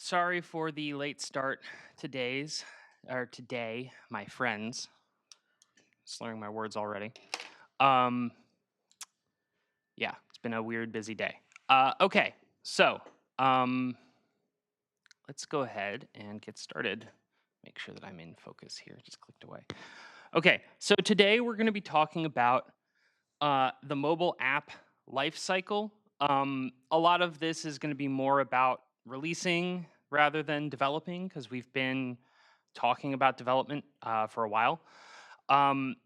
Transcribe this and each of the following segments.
Sorry for the late start today, my friends. Slurring my words already. Um, yeah, it's been a weird, busy day. Okay, so um, let's go ahead and get started. Make sure that I'm in focus here. Just clicked away. Okay, so today we're going to be talking about the mobile app life cycle. A lot of this is going to be more about releasing rather than developing because we've been talking about development for a while. Um,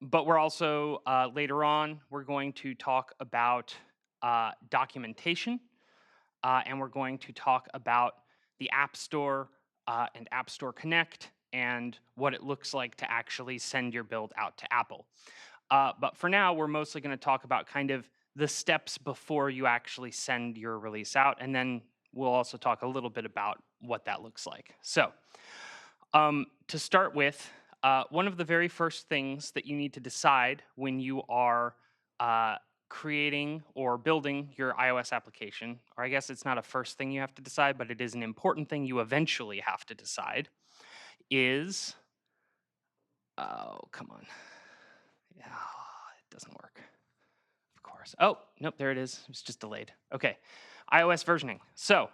but we're also later on we're going to talk about documentation, and we're going to talk about the App Store and App Store Connect and what it looks like to actually send your build out to Apple. But for now, we're mostly going to talk about kind of the steps before you actually send your release out, and then we'll also talk a little bit about what that looks like. So, to start with, one of the very first things that you need to decide when you are creating or building your iOS application, or I guess it's not a first thing you have to decide, but it is an important thing you eventually have to decide, is oh, come on. Yeah, it doesn't work. Of course. Oh, nope, there it is. It's just delayed. Okay. iOS versioning. So,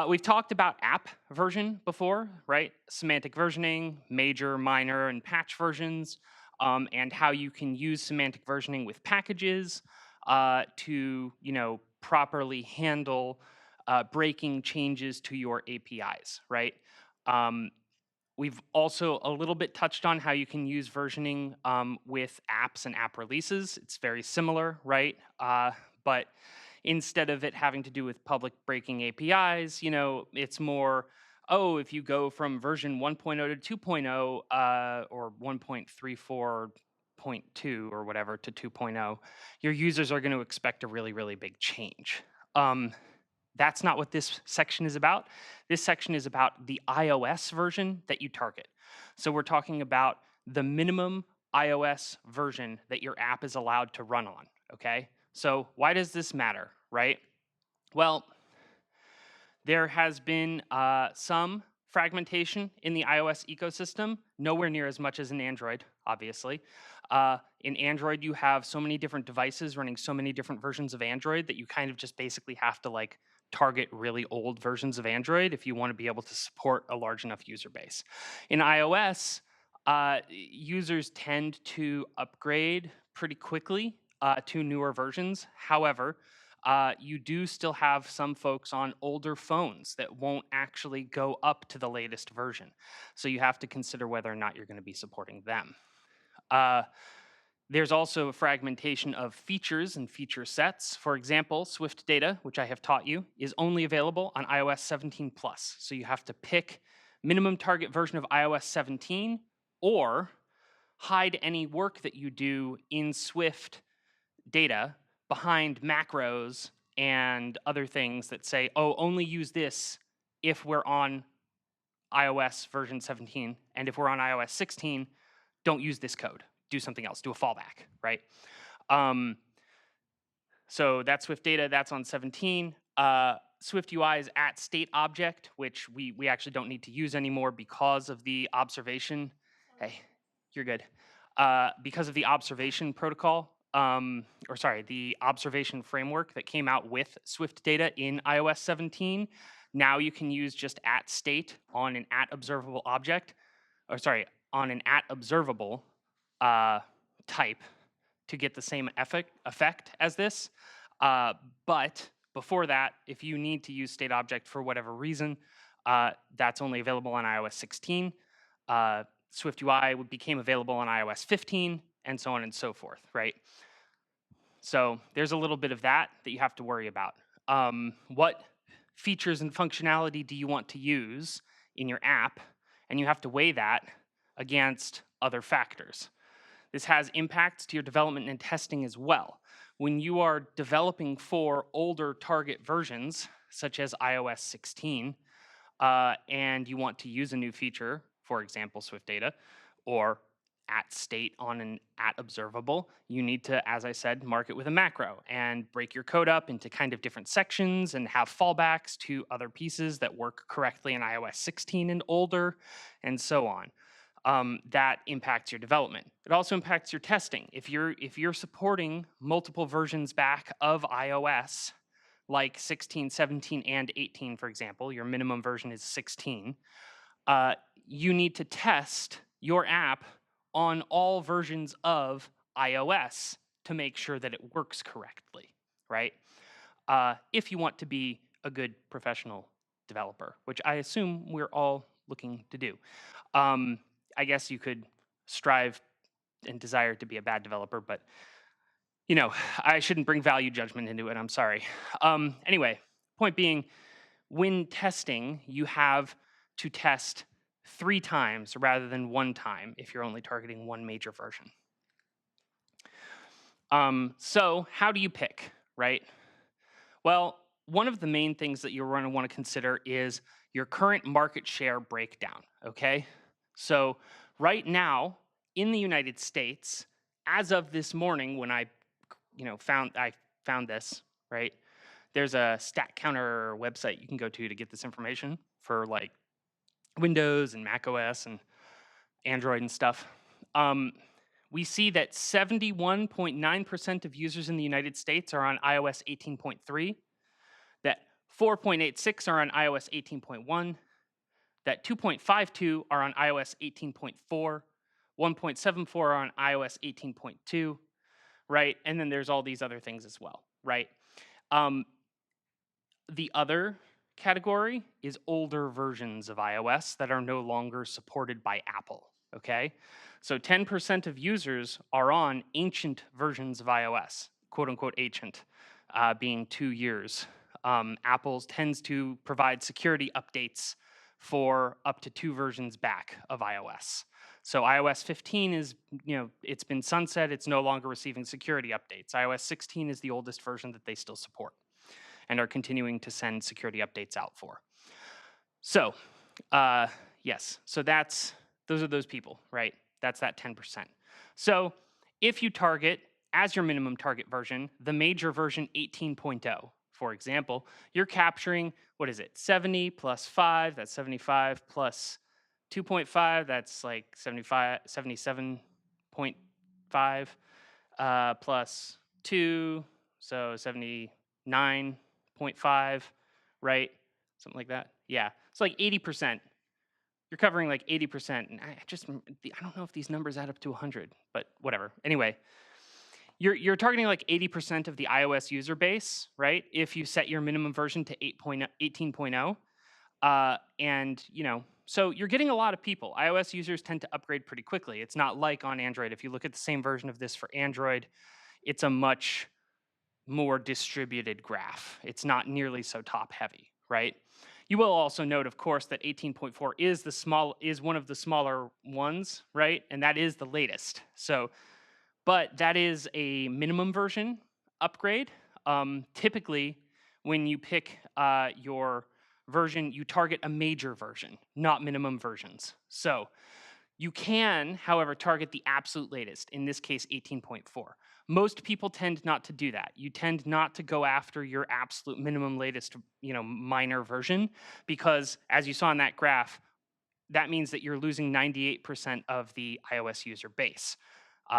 we've talked about app version before, right? Semantic versioning, major, minor, and patch versions, and how you can use semantic versioning with packages to, properly handle breaking changes to your APIs, right? Um, We've also a little bit touched on how you can use versioning with apps and app releases. It's very similar, right? But instead of it having to do with public breaking APIs, it's more, oh, if you go from version 1.0 to 2.0 or 1.34.2 or whatever to 2.0, your users are going to expect a really, really big change. That's not what this section is about. This section is about the iOS version that you target. So we're talking about the minimum iOS version that your app is allowed to run on, okay? So why does this matter, right? Well, there has been some fragmentation in the iOS ecosystem, nowhere near as much as in Android, obviously. In Android, you have so many different devices running so many different versions of Android that you kind of just basically have to target really old versions of Android if you want to be able to support a large enough user base. In iOS, users tend to upgrade pretty quickly to newer versions. However, you do still have some folks on older phones that won't actually go up to the latest version. So you have to consider whether or not you're going to be supporting them. There's also a fragmentation of features and feature sets. For example, Swift data, which I have taught you, is only available on iOS 17 plus. So you have to pick minimum target version of iOS 17 or hide any work that you do in Swift data behind macros and other things that say, oh, only use this if we're on iOS version 17. And if we're on iOS 16, don't use this code. Do something else. Do a fallback, right? Um, so that's Swift data. That's on 17. Swift UI is at state object, which we actually don't need to use anymore because of the observation. Hey, you're good. Because of the observation protocol, the observation framework that came out with Swift data in iOS 17. Now you can use just at state on an at observable object, on an at observable type to get the same effect as this. But before that, if you need to use state object for whatever reason, that's only available on iOS 16. Swift UI became available on iOS 15, and so on and so forth, right? So there's a little bit of that you have to worry about. What features and functionality do you want to use in your app? And you have to weigh that against other factors. This has impacts to your development and testing as well. When you are developing for older target versions, such as iOS 16, and you want to use a new feature, for example, Swift Data, or at state on an at observable, you need to, as I said, mark it with a macro and break your code up into kind of different sections and have fallbacks to other pieces that work correctly in iOS 16 and older, and so on. That impacts your development. It also impacts your testing. If you're supporting multiple versions back of iOS, like 16, 17, and 18, for example, your minimum version is 16. You need to test your app on all versions of iOS to make sure that it works correctly, right? If you want to be a good professional developer, which I assume we're all looking to do. I guess you could strive and desire to be a bad developer, but I shouldn't bring value judgment into it. I'm sorry. Anyway, point being, when testing, you have to test 3 times rather than 1 time if you're only targeting one major version. So how do you pick, right? Well, one of the main things that you're going to want to consider is your current market share breakdown, okay? So right now in the United States, as of this morning when I found this, right? There's a stat counter website you can go to get this information for like Windows and Mac OS and Android and stuff. We see that 71.9% of users in the United States are on iOS 18.3, that 4.86 are on iOS 18.1, that 2.52 are on iOS 18.4, 1.74 are on iOS 18.2, right? And then there's all these other things as well, right? The other category is older versions of iOS that are no longer supported by Apple, okay? So 10% of users are on ancient versions of iOS, quote unquote ancient, being 2 years. Apple tends to provide security updates for up to 2 versions back of iOS. So iOS 15 is, it's been sunset, it's no longer receiving security updates. iOS 16 is the oldest version that they still support and are continuing to send security updates out for. So, yes, so those are those people, right? That's that 10%. So if you target, as your minimum target version, the major version 18.0, for example, you're capturing, 70 plus 5, that's 75, plus 2.5, that's like 77.5, plus 2, so 79.5, right? Something like that. Yeah, it's like 80%. You're covering like 80%. And I don't know if these numbers add up to 100, but whatever. Anyway, you're targeting like 80% of the iOS user base, right? If you set your minimum version to 18.0. And, so you're getting a lot of people. iOS users tend to upgrade pretty quickly. It's not like on Android. If you look at the same version of this for Android, it's a much more distributed graph. It's not nearly so top heavy, right? You will also note, of course, that 18.4 is one of the smaller ones, right? And that is the latest. So, but that is a minimum version upgrade. Typically, when you pick your version, you target a major version, not minimum versions. So you can, however, target the absolute latest, in this case 18.4. Most people tend not to do that. You tend not to go after your absolute minimum latest, minor version, because as you saw in that graph, that means that you're losing 98% of the iOS user base.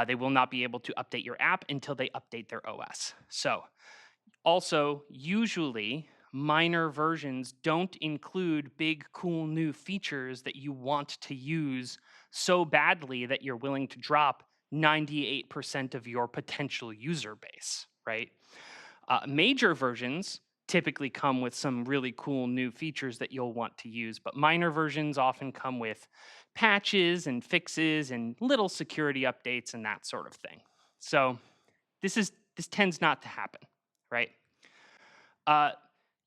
They will not be able to update your app until they update their OS. So also, usually, minor versions don't include big, cool new features that you want to use so badly that you're willing to drop 98% of your potential user base, right? Major versions typically come with some really cool new features that you'll want to use, but minor versions often come with patches and fixes and little security updates and that sort of thing. So this tends not to happen, right?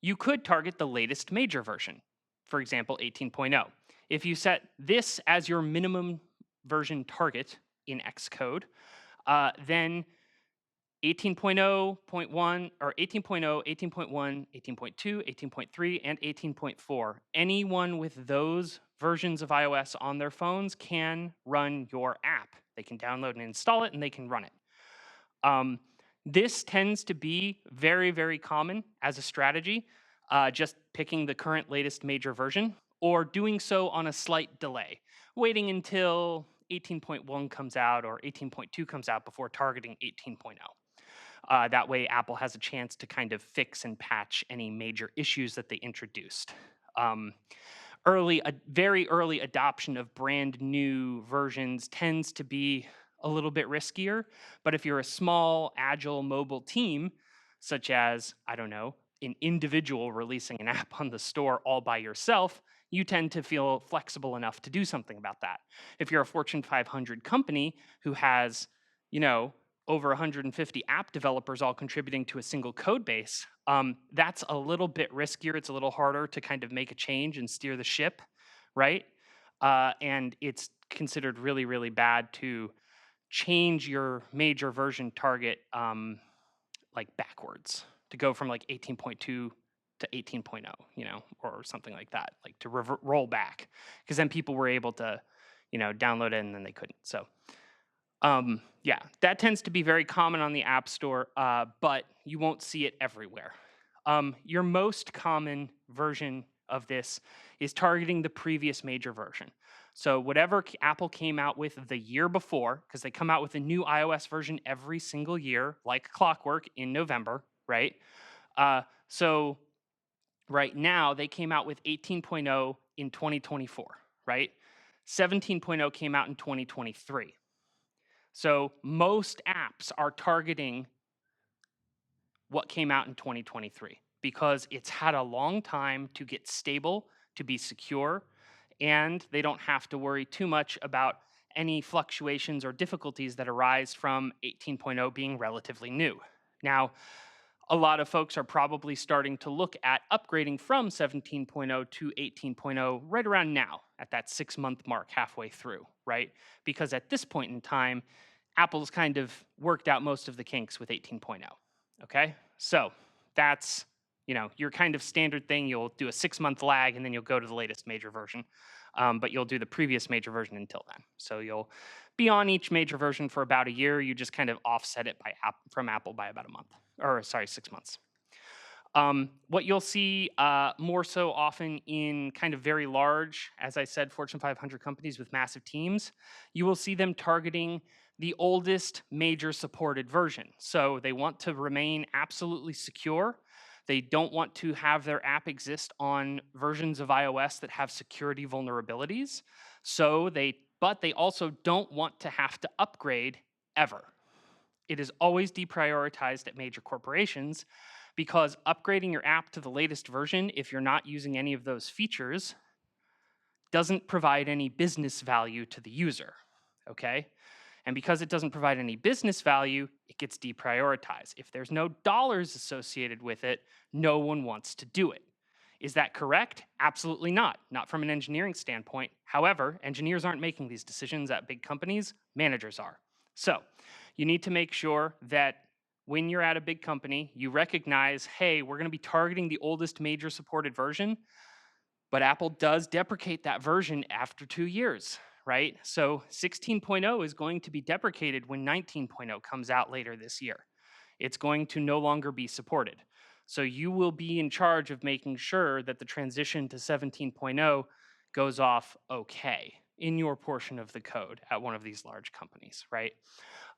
You could target the latest major version, for example, 18.0. If you set this as your minimum version target in Xcode, then 18.0.1 or 18.0, 18.1, 18.2, 18.3, and 18.4. Anyone with those versions of iOS on their phones can run your app. They can download and install it, and they can run it. This tends to be very, very common as a strategy, just picking the current latest major version or doing so on a slight delay, waiting until 18.1 comes out or 18.2 comes out before targeting 18.0. That way, Apple has a chance to kind of fix and patch any major issues that they introduced. Very early adoption of brand new versions tends to be a little bit riskier. But if you're a small, agile mobile team, such as, I don't know, an individual releasing an app on the store all by yourself, you tend to feel flexible enough to do something about that. If you're a Fortune 500 company who has, over 150 app developers all contributing to a single code base, that's a little bit riskier. It's a little harder to kind of make a change and steer the ship, right? And it's considered really, really bad to change your major version target like backwards, to go from like 18.2 to 18.0, or something like that, like to roll back, because then people were able to, download it and then they couldn't. So yeah, that tends to be very common on the App Store, but you won't see it everywhere. Your most common version of this is targeting the previous major version. So whatever Apple came out with the year before, because they come out with a new iOS version every single year, like clockwork in November, right? So right now, they came out with 18.0 in 2024, right? 17.0 came out in 2023. So most apps are targeting what came out in 2023 because it's had a long time to get stable, to be secure, and they don't have to worry too much about any fluctuations or difficulties that arise from 18.0 being relatively new. Now, a lot of folks are probably starting to look at upgrading from 17.0 to 18.0 right around now, at that 6-month mark, halfway through, right? Because at this point in time, Apple's kind of worked out most of the kinks with 18.0, okay? So that's, your kind of standard thing. You'll do a 6-month lag, and then you'll go to the latest major version. But you'll do the previous major version until then. So you'll be on each major version for about a year. You just kind of offset it from Apple by about a month, or sorry, 6 months. What you'll see more so often in kind of very large, as I said, Fortune 500 companies with massive teams, you will see them targeting the oldest major supported version. So they want to remain absolutely secure. They don't want to have their app exist on versions of iOS that have security vulnerabilities. But they also don't want to have to upgrade ever. It is always deprioritized at major corporations because upgrading your app to the latest version, if you're not using any of those features, doesn't provide any business value to the user, okay? And because it doesn't provide any business value, it gets deprioritized. If there's no dollars associated with it, no one wants to do it. Is that correct? Absolutely not. Not from an engineering standpoint. However, engineers aren't making these decisions at big companies, managers are. So you need to make sure that when you're at a big company, you recognize, hey, we're going to be targeting the oldest major supported version, but Apple does deprecate that version after 2 years, right? So 16.0 is going to be deprecated when 19.0 comes out later this year. It's going to no longer be supported. So you will be in charge of making sure that the transition to 17.0 goes off okay in your portion of the code at one of these large companies, right?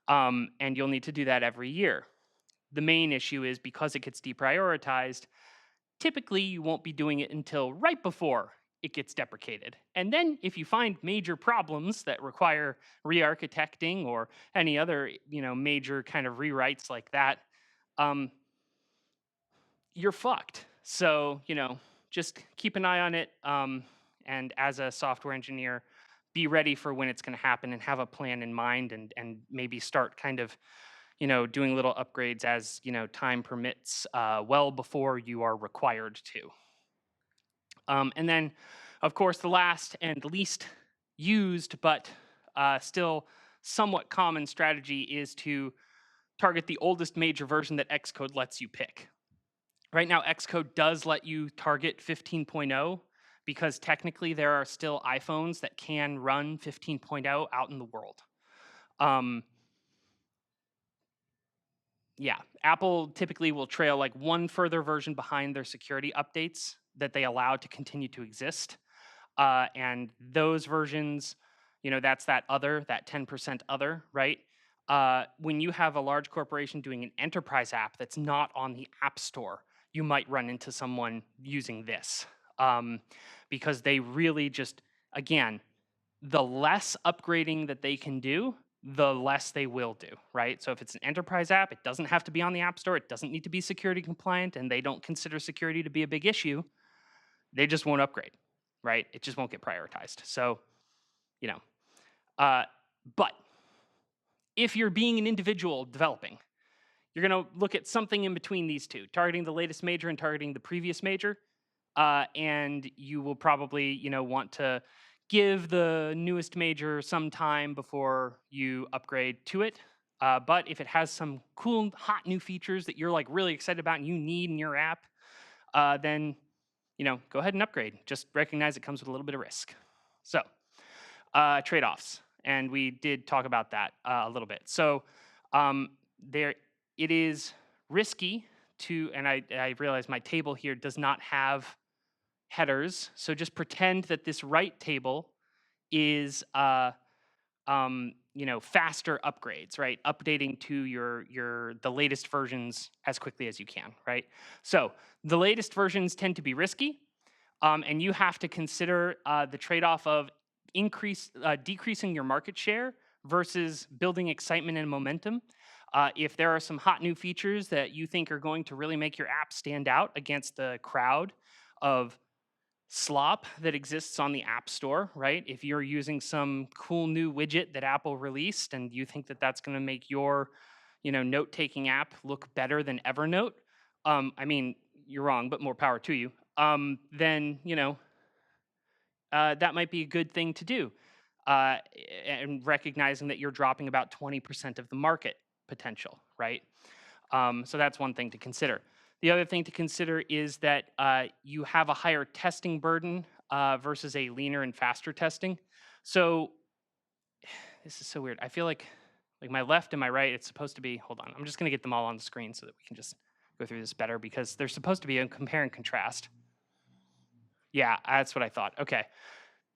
And you'll need to do that every year. The main issue is because it gets deprioritized, typically you won't be doing it until right before it gets deprecated. And then if you find major problems that require re-architecting or any other, major kind of rewrites like that, you're fucked. So, just keep an eye on it. And as a software engineer, be ready for when it's going to happen and have a plan in mind, and maybe start kind of doing little upgrades as time permits, well before you are required to. And then, of course, the last and least used but still somewhat common strategy is to target the oldest major version that Xcode lets you pick. Right now, Xcode does let you target 15.0 because technically there are still iPhones that can run 15.0 out in the world. Yeah, Apple typically will trail like one further version behind their security updates that they allow to continue to exist. And those versions, that's that 10% other, right? When you have a large corporation doing an enterprise app that's not on the App Store, you might run into someone using this because they really just, again, the less upgrading that they can do, the less they will do, right? So if it's an enterprise app, it doesn't have to be on the App Store. It doesn't need to be security compliant, and they don't consider security to be a big issue. They just won't upgrade, right? It just won't get prioritized. So, but if you're being an individual developing, you're going to look at something in between these two, targeting the latest major and targeting the previous major. And you will probably, want to give the newest major some time before you upgrade to it. But if it has some cool, hot new features that you're like really excited about and you need in your app, then go ahead and upgrade. Just recognize it comes with a little bit of risk. So, trade-offs, and we did talk about that a little bit. So, it is risky to, and I realize my table here does not have headers. So just pretend that this right table is faster upgrades, right? Updating to the latest versions as quickly as you can, right? So the latest versions tend to be risky, and you have to consider the trade-off of decreasing your market share versus building excitement and momentum. If there are some hot new features that you think are going to really make your app stand out against the crowd of slop that exists on the App Store, right? If you're using some cool new widget that Apple released and you think that that's going to make your, note-taking app look better than Evernote, you're wrong, but more power to you. Then, that might be a good thing to do. And recognizing that you're dropping about 20% of the market potential, right? So that's one thing to consider. The other thing to consider is that you have a higher testing burden versus a leaner and faster testing. So this is so weird. I feel like my left and my right, it's supposed to be, hold on, I'm just gonna get them all on the screen so that we can just go through this better because they're supposed to be a compare and contrast. Yeah, that's what I thought. Okay.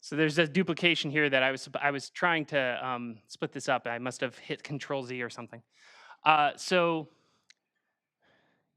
So there's a duplication here that I was trying to split this up. I must have hit Control Z or something. So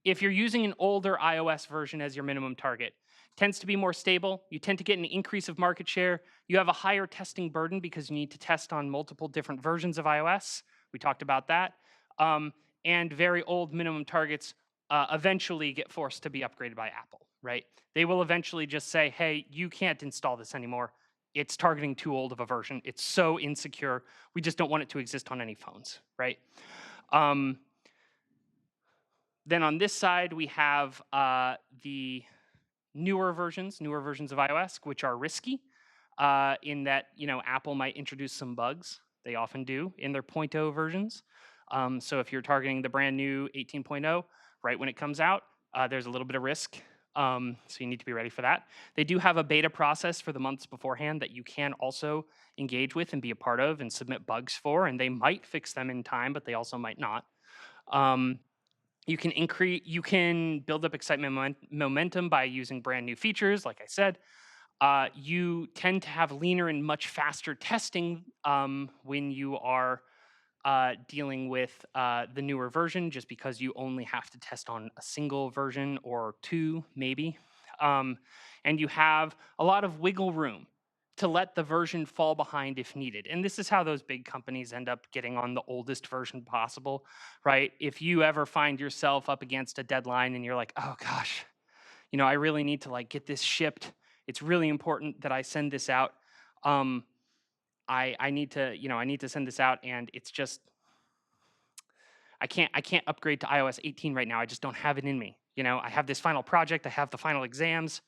if you're using an older iOS version as your minimum target, tends to be more stable. You tend to get an increase of market share. You have a higher testing burden because you need to test on multiple different versions of iOS. We talked about that. And very old minimum targets eventually get forced to be upgraded by Apple, right? They will eventually just say, hey, you can't install this anymore. It's targeting too old of a version. It's so insecure. We just don't want it to exist on any phones, right? Then on this side, we have the newer versions of iOS, which are risky in that, Apple might introduce some bugs. They often do in their 0.0 versions. So if you're targeting the brand new 18.0, right when it comes out, there's a little bit of risk. So you need to be ready for that. They do have a beta process for the months beforehand that you can also engage with and be a part of and submit bugs for, and they might fix them in time, but they also might not. You can build up excitement momentum by using brand new features, like I said. You tend to have leaner and much faster testing when you are dealing with the newer version, just because you only have to test on a single version or two, maybe. And you have a lot of wiggle room to let the version fall behind if needed. And this is how those big companies end up getting on the oldest version possible, right? If you ever find yourself up against a deadline and you're like, oh gosh, I really need to get this shipped. It's really important that I send this out. I need to send this out, and it's just, I can't upgrade to iOS 18 right now. I just don't have it in me. I have this final project. I have the final exams.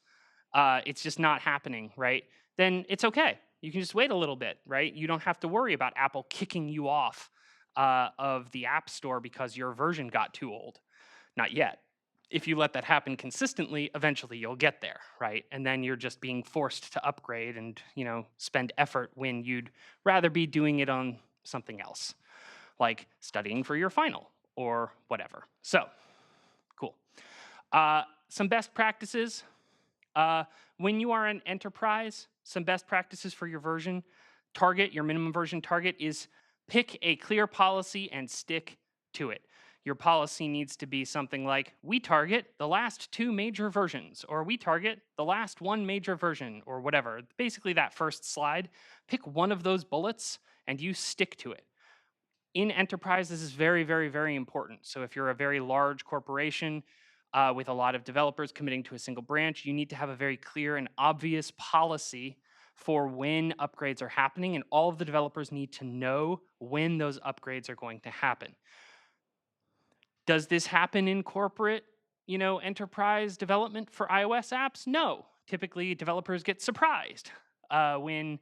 It's just not happening, right? Then it's okay. You can just wait a little bit, right? You don't have to worry about Apple kicking you off of the App Store because your version got too old. Not yet. If you let that happen consistently, eventually you'll get there, right? And then you're just being forced to upgrade and, spend effort when you'd rather be doing it on something else, like studying for your final or whatever. So, cool. Some best practices. Uh, when you are an enterprise, some best practices for your version target, your minimum version target is pick a clear policy and stick to it. Your policy needs to be something like, we target the last 2 major versions, or we target the last 1 major version, or whatever. Basically, that first slide, pick one of those bullets and you stick to it. In enterprise, this is very, very, very important. So if you're a very large corporation with a lot of developers committing to a single branch, you need to have a very clear and obvious policy for when upgrades are happening, and all of the developers need to know when those upgrades are going to happen. Does this happen in corporate, enterprise development for iOS apps? No. Typically, developers get surprised when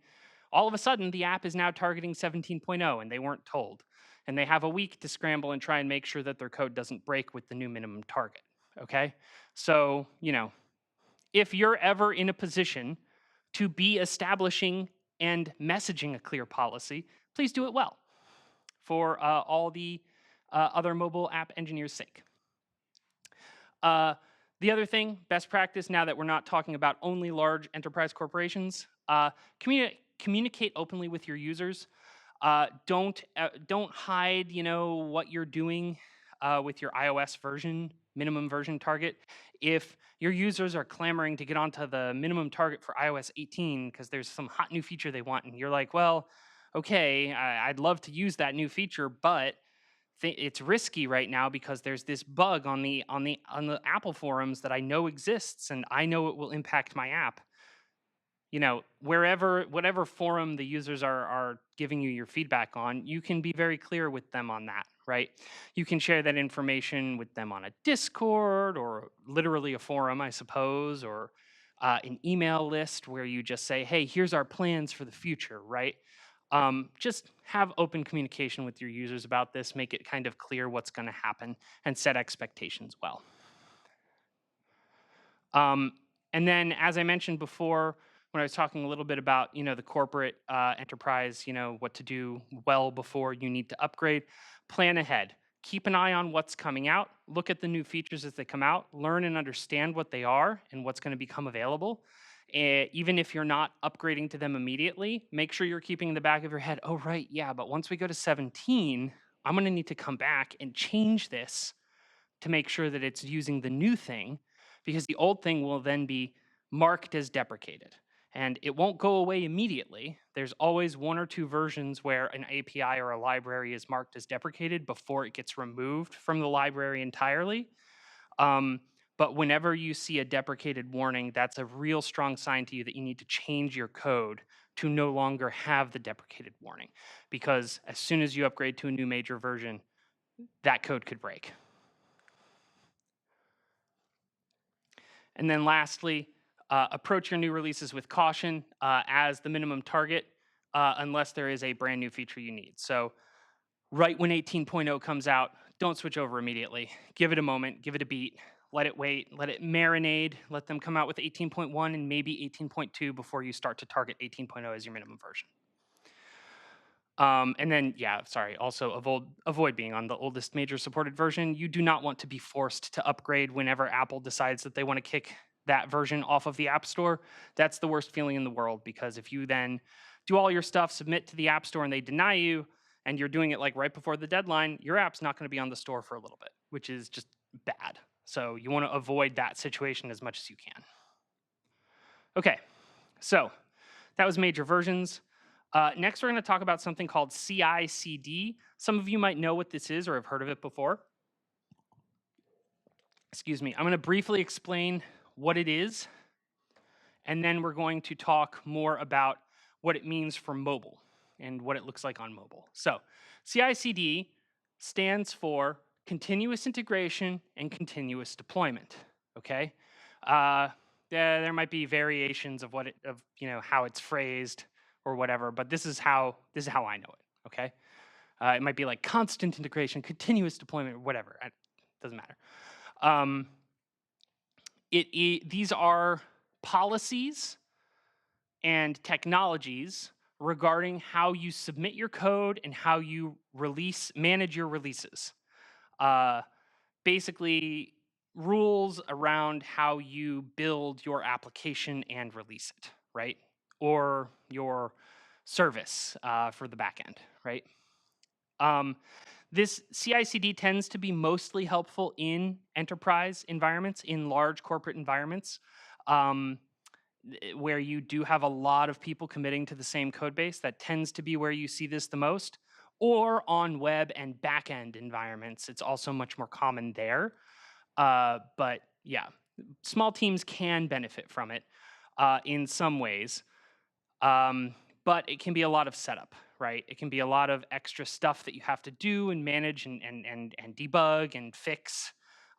all of a sudden the app is now targeting 17.0 and they weren't told. And they have a week to scramble and try and make sure that their code doesn't break with the new minimum target. Okay? So, if you're ever in a position to be establishing and messaging a clear policy, please do it well for all the other mobile app engineers' sake. The other thing, best practice, now that we're not talking about only large enterprise corporations, communicate openly with your users. Don't hide, what you're doing with your iOS version, minimum version target. If your users are clamoring to get onto the minimum target for iOS 18 because there's some hot new feature they want, and you're like, well, okay, I'd love to use that new feature, but it's risky right now because there's this bug on the Apple forums that I know exists, and I know it will impact my app. Whatever forum the users are giving you your feedback on, you can be very clear with them on that, right? You can share that information with them on a Discord or literally a forum, I suppose, or an email list where you just say, hey, here's our plans for the future, right? Just have open communication with your users about this, make it kind of clear what's going to happen, and set expectations well. And then, as I mentioned before, when I was talking a little bit about, the corporate enterprise, what to do well before you need to upgrade, plan ahead. Keep an eye on what's coming out. Look at the new features as they come out. Learn and understand what they are and what's going to become available. Even if you're not upgrading to them immediately, make sure you're keeping in the back of your head, oh, right, yeah, but once we go to 17, I'm going to need to come back and change this to make sure that it's using the new thing, because the old thing will then be marked as deprecated. And it won't go away immediately. There's always 1 or 2 versions where an API or a library is marked as deprecated before it gets removed from the library entirely. But whenever you see a deprecated warning, that's a real strong sign to you that you need to change your code to no longer have the deprecated warning. Because as soon as you upgrade to a new major version, that code could break. And then lastly, approach your new releases with caution as the minimum target, unless there is a brand new feature you need. So right when 18.0 comes out, don't switch over immediately. Give it a moment, give it a beat, let it wait, let it marinate, let them come out with 18.1 and maybe 18.2 before you start to target 18.0 as your minimum version. And then, also avoid being on the oldest major supported version. You do not want to be forced to upgrade whenever Apple decides that they want to kick that version off of the App Store. That's the worst feeling in the world, because if you then do all your stuff, submit to the App Store, and they deny you, and you're doing it like right before the deadline, your app's not going to be on the store for a little bit, which is just bad. So you want to avoid that situation as much as you can. Okay, so that was major versions. Next, we're going to talk about something called CI/CD. Some of you might know what this is or have heard of it before. Excuse me. I'm going to briefly explain what it is, and then we're going to talk more about what it means for mobile and what it looks like on mobile. So CI/CD stands for continuous integration and continuous deployment. Okay, there might be variations of how it's phrased or whatever, but this is how I know it. Okay, It might be like constant integration, continuous deployment, whatever. It doesn't matter. Um, these are policies and technologies regarding how you submit your code and how you manage your releases. Uh, Basically, rules around how you build your application and release it, right? Or your service for the backend, right? This CI/CD tends to be mostly helpful in enterprise environments, in large corporate environments. Um, where you do have a lot of people committing to the same code base. That tends to be where you see this the most. Or on web and backend environments, it's also much more common there. But yeah, small teams can benefit from it in some ways. But it can be a lot of setup, right? It can be a lot of extra stuff that you have to do and manage and debug and fix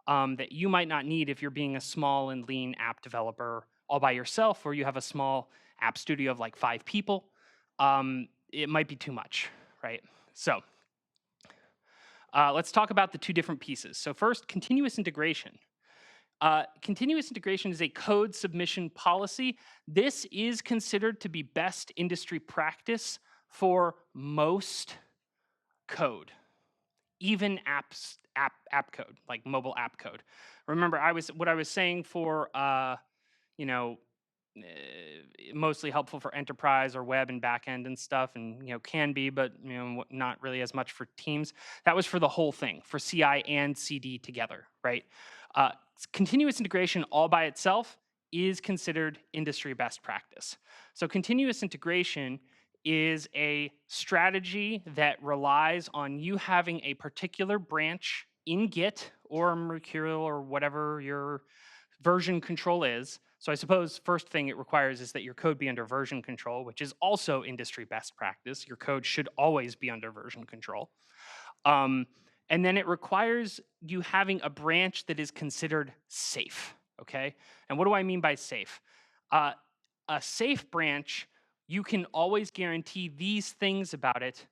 that you might not need if you're being a small and lean app developer all by yourself, or you have a small app studio of like 5 people. It might be too much, right? So let's talk about the 2 different pieces. So first, continuous integration. Continuous integration is a code submission policy. This is considered to be best industry practice for most code, even app code, like mobile app code. Remember, what I was saying for you know mostly helpful for enterprise or web and backend and stuff, and can be, but not really as much for teams. That was for the whole thing, for CI and CD together, right? Continuous integration all by itself is considered industry best practice. So continuous integration is a strategy that relies on you having a particular branch in Git or Mercurial or whatever your version control is. So I suppose first thing it requires is that your code be under version control, which is also industry best practice. Your code should always be under version control. And then it requires you having a branch that is considered safe, okay? And what do I mean by safe? A safe branch, you can always guarantee these things about it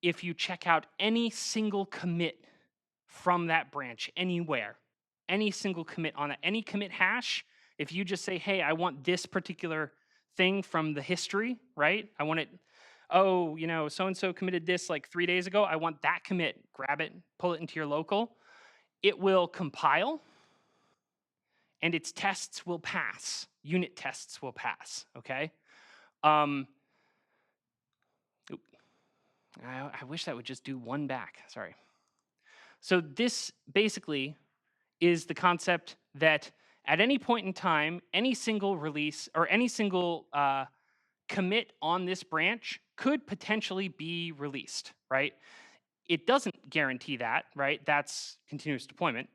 if you check out any single commit from that branch anywhere. Any single commit on it, any commit hash, if you just say, hey, I want this particular thing from the history, right? I want it, oh, so-and-so committed this like 3 days ago. I want that commit. Grab it, pull it into your local. It will compile, and its tests will pass. Unit tests will pass, okay? I wish that would just do one back, sorry. So this basically is the concept that at any point in time, any single release or any single commit on this branch could potentially be released, right? It doesn't guarantee that, right? That's continuous deployment.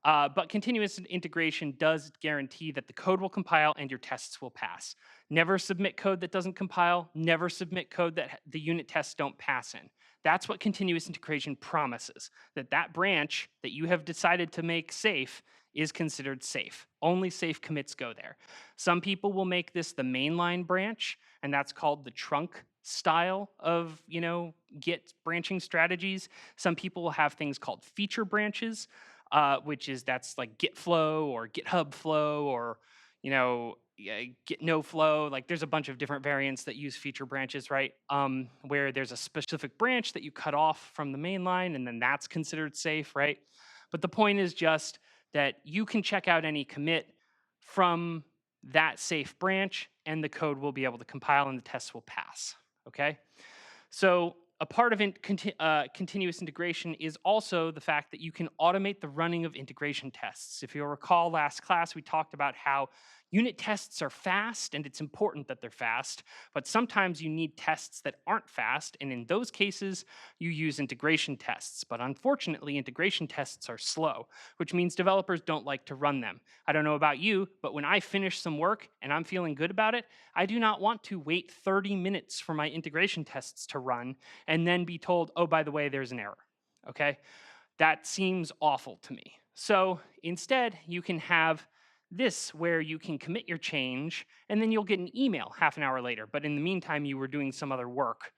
But continuous integration does guarantee that the code will compile and your tests will pass. Never submit code that doesn't compile. Never submit code that the unit tests don't pass in. That's what continuous integration promises, that that branch that you have decided to make safe is considered safe. Only safe commits go there. Some people will make this the mainline branch, and that's called the trunk style of Git branching strategies. Some people will have things called feature branches, that's like Git flow or GitHub flow or Git no flow. Like there's a bunch of different variants that use feature branches, right? Where there's a specific branch that you cut off from the main line, and then that's considered safe, right? But the point is just that you can check out any commit from that safe branch, and the code will be able to compile and the tests will pass, okay? So a part of continuous integration is also the fact that you can automate the running of integration tests. If you'll recall last class, we talked about how unit tests are fast, and it's important that they're fast, but sometimes you need tests that aren't fast, and in those cases, you use integration tests. But unfortunately, integration tests are slow, which means developers don't like to run them. I don't know about you, but when I finish some work and I'm feeling good about it, I do not want to wait 30 minutes for my integration tests to run and then be told, oh, by the way, there's an error, okay? That seems awful to me. So instead, you can have this where you can commit your change and then you'll get an email half an hour later. But in the meantime, you were doing some other work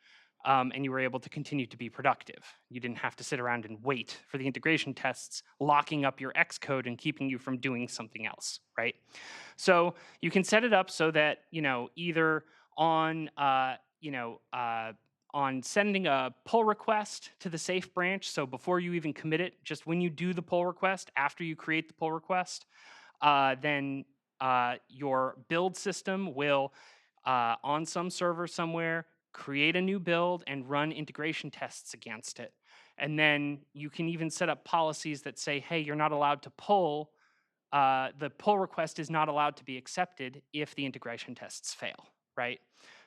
and you were able to continue to be productive. You didn't have to sit around and wait for the integration tests, locking up your Xcode and keeping you from doing something else, right? So you can set it up so that, either on, on sending a pull request to the safe branch. So before you even commit it, just when you do the pull request, after you create the pull request, then your build system will, on some server somewhere, create a new build and run integration tests against it. And then you can even set up policies that say, hey, you're not allowed to pull, the pull request is not allowed to be accepted if the integration tests fail, right?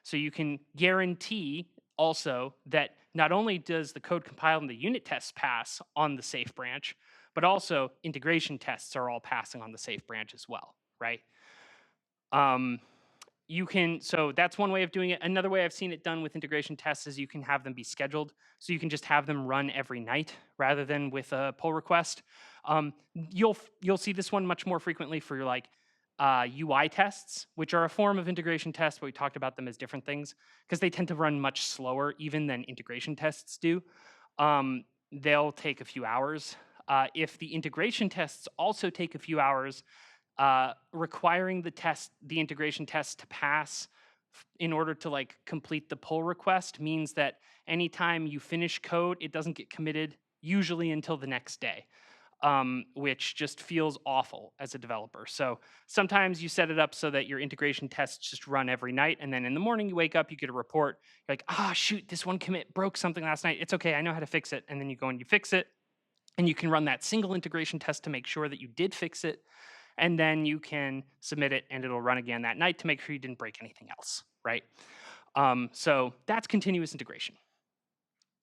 So you can guarantee also that not only does the code compile and the unit tests pass on the safe branch, but also integration tests are all passing on the safe branch as well, right? So that's one way of doing it. Another way I've seen it done with integration tests is you can have them be scheduled. So you can just have them run every night rather than with a pull request. You'll see this one much more frequently for like UI tests, which are a form of integration tests, but we talked about them as different things because they tend to run much slower even than integration tests do. They'll take a few hours. If the integration tests also take a few hours, requiring the integration test to pass in order to like complete the pull request means that anytime you finish code, it doesn't get committed usually until the next day, which just feels awful as a developer. So sometimes you set it up so that your integration tests just run every night, and then in the morning you wake up, you get a report, you're like, shoot, this one commit broke something last night. It's okay, I know how to fix it. And then you go and you fix it, and you can run that single integration test to make sure that you did fix it. And then you can submit it and it'll run again that night to make sure you didn't break anything else, right? So that's continuous integration.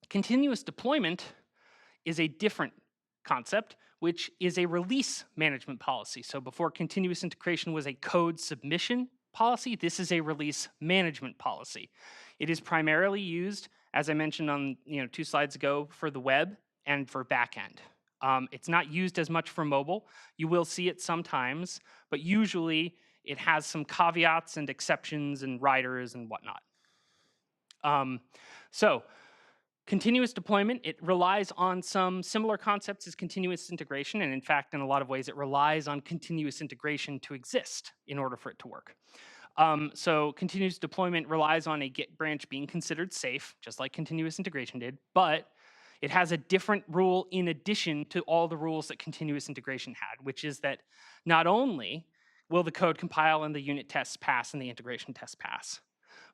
Continuous deployment is a different concept, which is a release management policy. So before continuous integration was a code submission policy, this is a release management policy. It is primarily used, as I mentioned on 2 slides ago, for the web and for backend. It's not used as much for mobile. You will see it sometimes, but usually it has some caveats and exceptions and riders and whatnot. So continuous deployment, it relies on some similar concepts as continuous integration. And in fact, in a lot of ways, it relies on continuous integration to exist in order for it to work. So continuous deployment relies on a Git branch being considered safe, just like continuous integration did, but it has a different rule in addition to all the rules that continuous integration had, which is that not only will the code compile and the unit tests pass and the integration tests pass,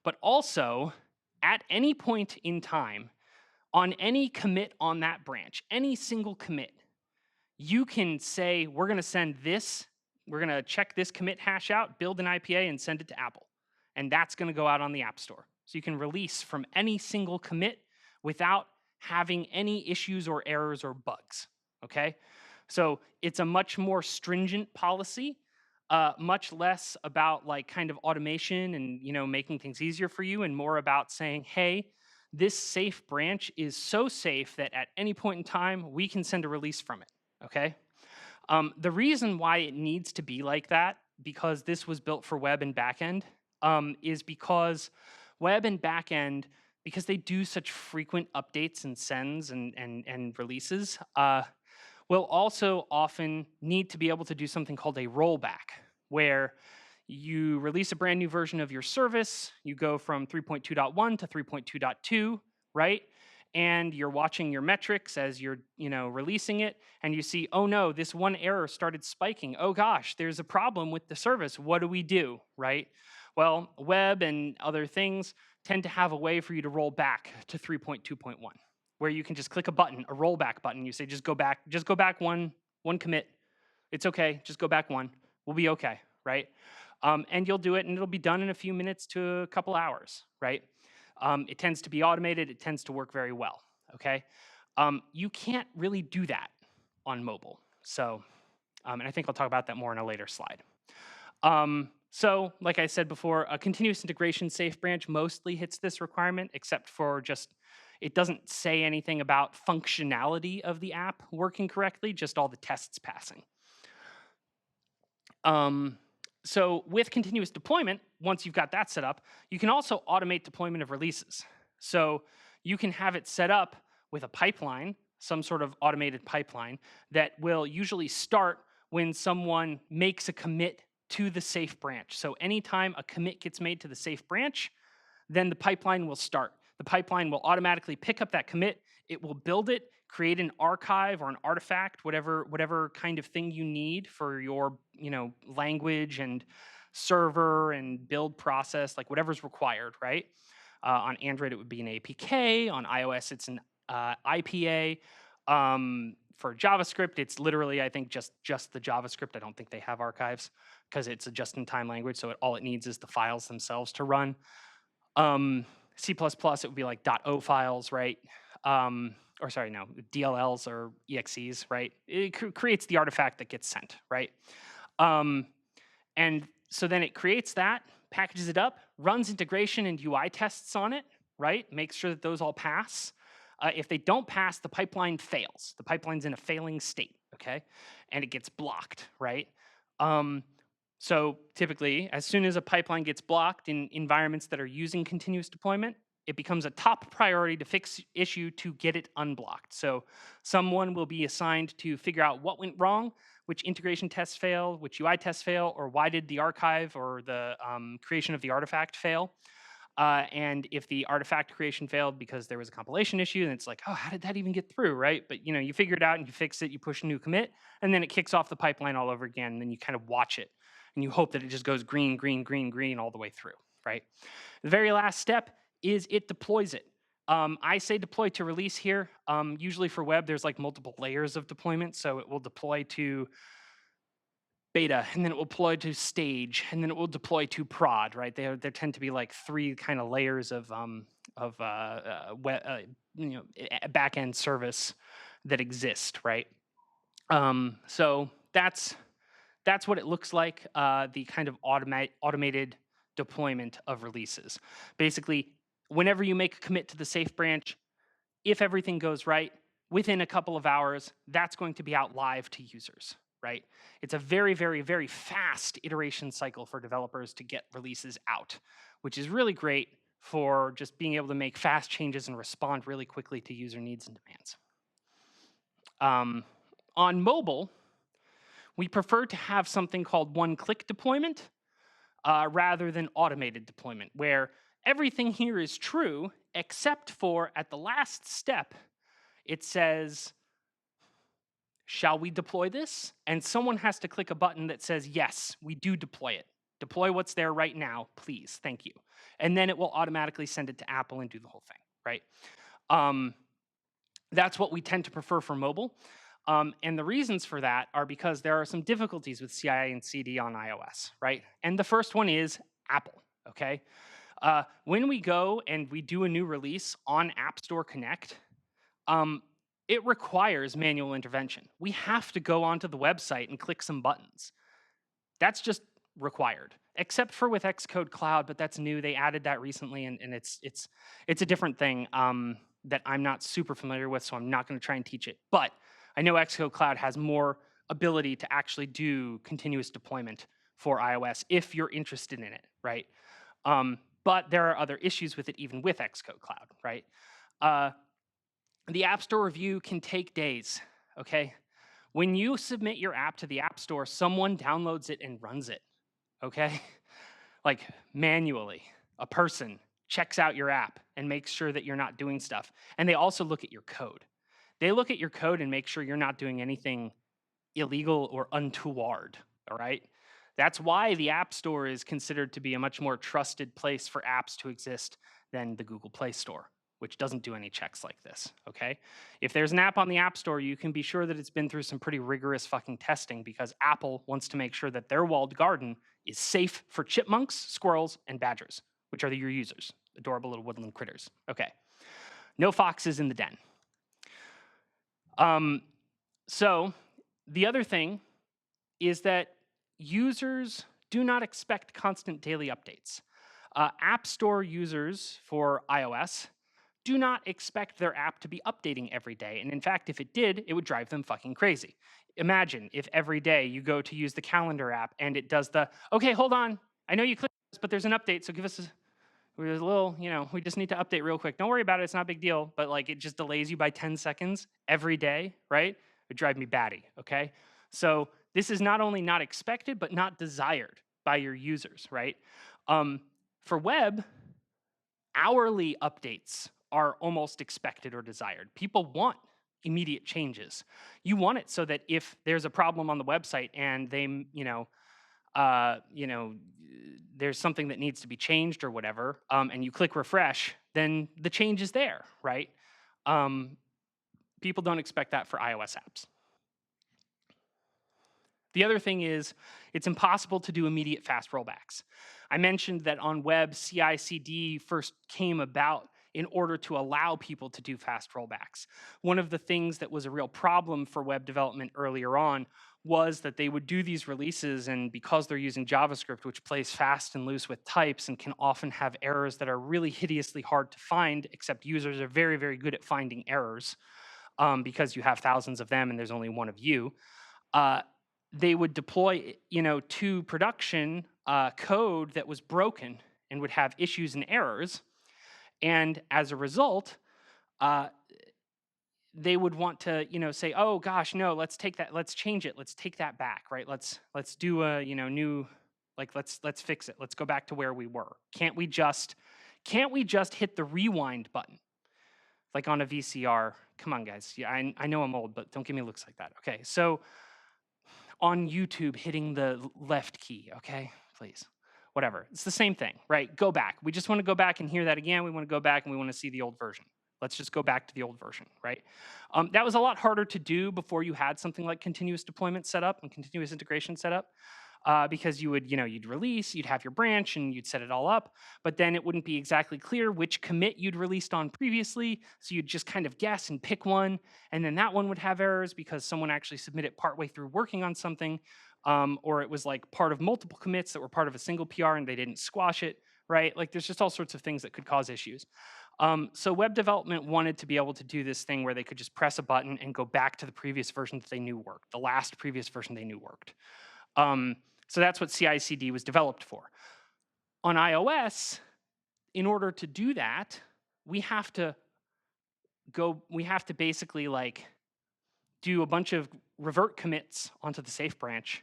but also at any point in time, on any commit on that branch, any single commit, you can say, we're going to send this, we're going to check this commit hash out, build an IPA, and send it to Apple. And that's going to go out on the App Store. So you can release from any single commit without having any issues or errors or bugs, okay? So it's a much more stringent policy, much less about like kind of automation and making things easier for you, and more about saying, hey, this safe branch is so safe that at any point in time, we can send a release from it, okay? The reason why it needs to be like that, because this was built for web and backend, is because web and backend, because they do such frequent updates and sends and releases, will also often need to be able to do something called a rollback, where you release a brand new version of your service, you go from 3.2.1 to 3.2.2, right? And you're watching your metrics as you're releasing it, and you see, oh no, this one error started spiking. Oh gosh, there's a problem with the service. What do we do, right? Well, web and other things tend to have a way for you to roll back to 3.2.1, where you can just click a button, a rollback button. You say, just go back one commit. It's okay, just go back one. We'll be okay, right? And you'll do it, and it'll be done in a few minutes to a couple hours, right? It tends to be automated. It tends to work very well, okay? You can't really do that on mobile. So, and I think I'll talk about that more in a later slide. So, like I said before, a continuous integration safe branch mostly hits this requirement, except for just, it doesn't say anything about functionality of the app working correctly, just all the tests passing. So with continuous deployment, once you've got that set up, you can also automate deployment of releases. So you can have it set up with a pipeline, some sort of automated pipeline that will usually start when someone makes a commit to the safe branch. So anytime a commit gets made to the safe branch, then the pipeline will start. The pipeline will automatically pick up that commit. It will build it, create an archive or an artifact, whatever kind of thing you need for your, language and server and build process, like whatever's required, right? On Android, it would be an APK. On iOS, it's an IPA. For JavaScript, it's literally, I think, just the JavaScript. I don't think they have archives because it's a just-in-time language, so all it needs is the files themselves to run. C++, it would be like .o files, right? Or sorry, no, DLLs or EXEs, right? It creates the artifact that gets sent, right? And so then it creates that, packages it up, runs integration and UI tests on it, right? Makes sure that those all pass. If they don't pass, the pipeline fails. The pipeline's in a failing state, okay? And it gets blocked, right? So typically, as soon as a pipeline gets blocked in environments that are using continuous deployment, it becomes a top priority to fix issue to get it unblocked. So someone will be assigned to figure out what went wrong, which integration tests fail, which UI tests fail, or why did the archive or the creation of the artifact fail. And if the artifact creation failed because there was a compilation issue, then it's like, oh, how did that even get through, right? But you figure it out and you fix it, you push a new commit, and then it kicks off the pipeline all over again, and then you kind of watch it. And you hope that it just goes green, green, green, green all the way through, right? The very last step is it deploys it. I say deploy to release here. Usually for web, there's like multiple layers of deployment. So it will deploy to beta, and then it will deploy to stage, and then it will deploy to prod, right? There tend to be like 3 kind of layers of back-end service that exist, right? So that's what it looks like, the kind of automated deployment of releases. Basically, whenever you make a commit to the safe branch, if everything goes right, within a couple of hours, that's going to be out live to users, right? It's a very, very, very fast iteration cycle for developers to get releases out, which is really great for just being able to make fast changes and respond really quickly to user needs and demands. On mobile, we prefer to have something called one-click deployment rather than automated deployment, where everything here is true, except for at the last step, it says, shall we deploy this? And someone has to click a button that says, yes, we do deploy it. Deploy what's there right now, please, thank you. And then it will automatically send it to Apple and do the whole thing, right? That's what we tend to prefer for mobile. And the reasons for that are because there are some difficulties with CI and CD on iOS, right? And the first one is Apple, okay? When we go and we do a new release on App Store Connect, it requires manual intervention. We have to go onto the website and click some buttons. That's just required, except for with Xcode Cloud, but that's new. They added that recently, and it's a different thing that I'm not super familiar with, so I'm not going to try and teach it. But I know Xcode Cloud has more ability to actually do continuous deployment for iOS if you're interested in it, right? But there are other issues with it, even with Xcode Cloud, right? The App Store review can take days, okay? When you submit your app to the App Store, someone downloads it and runs it, okay? Like manually, a person checks out your app and makes sure that you're not doing stuff. And they also look at your code. They look at your code and make sure you're not doing anything illegal or untoward, all right? That's why the App Store is considered to be a much more trusted place for apps to exist than the Google Play Store, which doesn't do any checks like this, okay? If there's an app on the App Store, you can be sure that it's been through some pretty rigorous fucking testing because Apple wants to make sure that their walled garden is safe for chipmunks, squirrels, and badgers, which are your users, adorable little woodland critters, okay? No foxes in the den. So the other thing is that users do not expect constant daily updates. App Store users for iOS do not expect their app to be updating every day. And in fact, if it did, it would drive them fucking crazy. Imagine if every day you go to use the calendar app and it does the, okay, hold on, I know you clicked this, but there's an update, so give us There's a little, we just need to update real quick. Don't worry about it. It's not a big deal. But like it just delays you by 10 seconds every day, right? It would drive me batty. Okay. So this is not only not expected, but not desired by your users, right? For web, hourly updates are almost expected or desired. People want immediate changes. You want it so that if there's a problem on the website and they, uh, you know, there's something that needs to be changed or whatever, and you click refresh, then the change is there, right? Um, People don't expect that for iOS apps. The other thing is it's impossible to do immediate fast rollbacks. I mentioned that on web, CI/CD first came about in order to allow people to do fast rollbacks. One of the things that was a real problem for web development earlier on was that they would do these releases, and because they're using JavaScript, which plays fast and loose with types and can often have errors that are really hideously hard to find, except users are very, very good at finding errors because you have thousands of them and there's only one of you. They would deploy, to production code that was broken and would have issues and errors. And as a result, they would want to, say, oh gosh, no, let's take that, let's change it, let's take that back, right? Let's do a, new, like let's fix it. Let's go back to where we were. Can't we just hit the rewind button? Like on a VCR. Come on, guys. Yeah, I know I'm old, but don't give me looks like that. Okay, so on YouTube, hitting the left key, okay? Please. Whatever. It's the same thing, right? Go back. We just want to go back and hear that again. We want to go back and we want to see the old version. Let's just go back to the old version, right? That was a lot harder to do before you had something like continuous deployment set up and continuous integration set up. Because you would, you'd release, you'd have your branch and you'd set it all up, but then it wouldn't be exactly clear which commit you'd released on previously. So you'd just kind of guess and pick one, and then that one would have errors because someone actually submitted partway through working on something, or it was like part of multiple commits that were part of a single PR and they didn't squash it, right? Like there's just all sorts of things that could cause issues. So web development wanted to be able to do this thing where they could just press a button and go back to the previous version that they knew worked, the last previous version they knew worked. So that's what CI/CD was developed for. On iOS, in order to do that, we have to basically like do a bunch of revert commits onto the safe branch